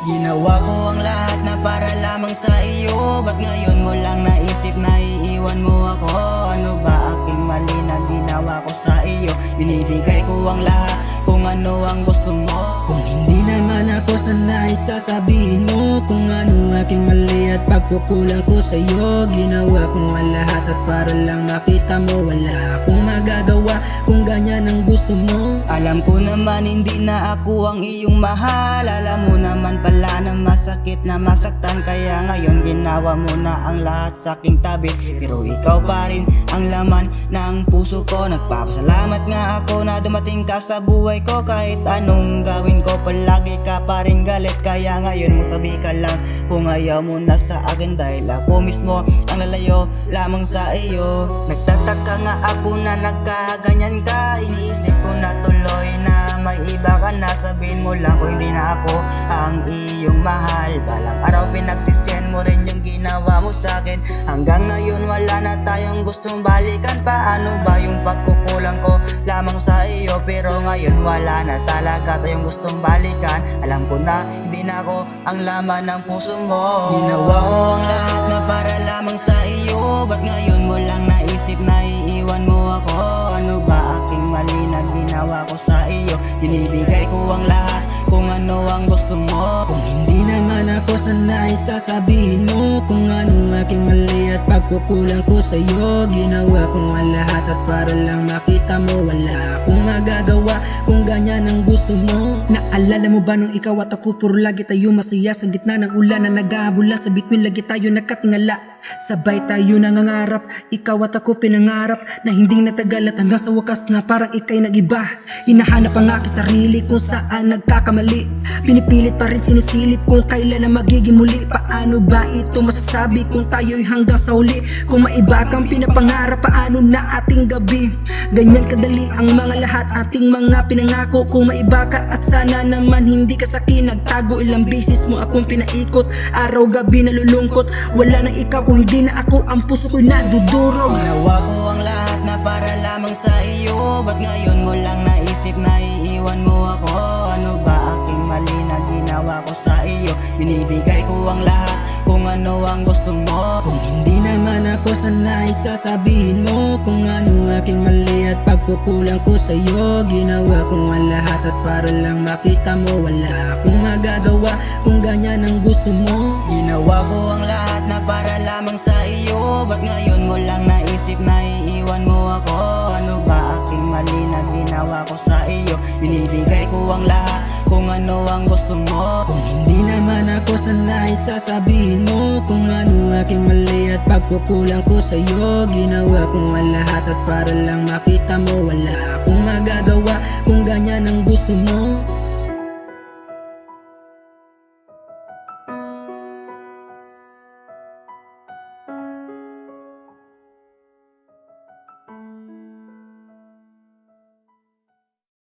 Ginawa ko ang lahat na para lamang sa iyo. Ba't ngayon mo lang naisip na iiwan mo ako? Ano ba aking mali na ginawa ko sa iyo? Binibigay ko ang lahat kung ano ang gusto mo. Kung hindi naman ako sanay, sasabihin mo kung ano aking mali at pagkukulang ko sa'yo. Ginawa ko ang lahat at para lang makita mo. Wala akong magagawa kung ganyan ang gusto mo. Alam ko naman hindi na ako ang iyong mahal. Alam mo naman pala na masakit na masaktan. Kaya ngayon ginawa mo na ang lahat sa aking tabi. Pero ikaw pa rin ang laman ng puso ko. Nagpapasalamat nga ako na dumating ka sa buhay ko. Kahit anong gawin ko palagi ka pa rin galit. Kaya ngayon magsabi ka lang kung ayaw mo na sa akin. Dahil ako mismo ang lalayo lamang sa iyo. Nagtataka nga ako na nagkaganyan ka. Iniisip ko na tuloy na may iba ka na. Sabihin mo lang kung hindi na ako ang iyong mahal. Balang araw pinagsisihan mo rin yung ginawa mo sa akin. Hanggang ngayon wala na tayong gustong balikan. Paano ba yung pagkukulang ko lamang sa iyo? Pero ngayon wala na talaga tayong gustong balikan. Alam ko na hindi na ako ang laman ng puso mo. Ginawa ko ang lahat na para lamang sa iyo. Ba't ngayon mo lang naisip na iiwan mo ako? Ano ba aking mali na ginawa ko sa iyo? Binibigay ko ang lahat kung ano ang gusto mo. Kung hindi naman ako sanay, sasabihin mo kung ano aking mali at pagkukulang ko sa'yo. Ginawa ko ang lahat at para lang makita mo. Wala akong magagawa kung ganyan ang gusto mo. Naalala mo ba nung ikaw at ako puro lagi tayo masaya sa gitna ng ulan na nag-aabula sa bituin, lagi tayo nakatingala. Sabay tayo nangangarap, ikaw at ako pinangarap na hindi natagal at hanggang sa wakas na parang ika'y nag-iba. Hinahanap ang aking sarili kung saan nagkakamali. Pinipilit pa rin sinisilip kung kailan na magiging muli. Paano ba ito masasabi kung tayo'y hanggang sa huli? Kung maiba kang pinapangarap, paano na ating gabi? Ganyan kadali ang mga lahat ating mga pinangako. Kung maiba ka at sana naman hindi ka sakin. Nagtago ilang beses mo akong pinaikot. Araw gabi nalulungkot, wala na ikaw kung hindi na ako, ang puso ko'y nadudurog. Ginawa ko ang lahat na para lamang sa iyo. Ba't ngayon mo lang naisip na iiwan mo ako? Ano ba aking mali na ginawa ko sa iyo? Binibigay ko ang lahat kung ano ang gusto mo. Kung hindi naman ako sanay, sasabihin mo kung ano aking mali at pagkukulang ko sa'yo. Ginawa ko ang lahat at para lang makita mo. Wala akong magagawa kung ganyan ang gusto mo. Ginawa ko ang lahat na para lamang sa iyo. Ba't ngayon mo lang naisip na iiwan mo ako? Ano ba aking mali na ginawa ko sa iyo? Binibigay ko ang lahat kung ano ang gusto mo. Kung hindi naman ako sanay, sasabihin mo kung ano aking mali at pagkukulang ko sa'yo. Ginawa ko ang lahat at para lang makita mo. Wala akong magagawa kung ganyan ang gusto mo.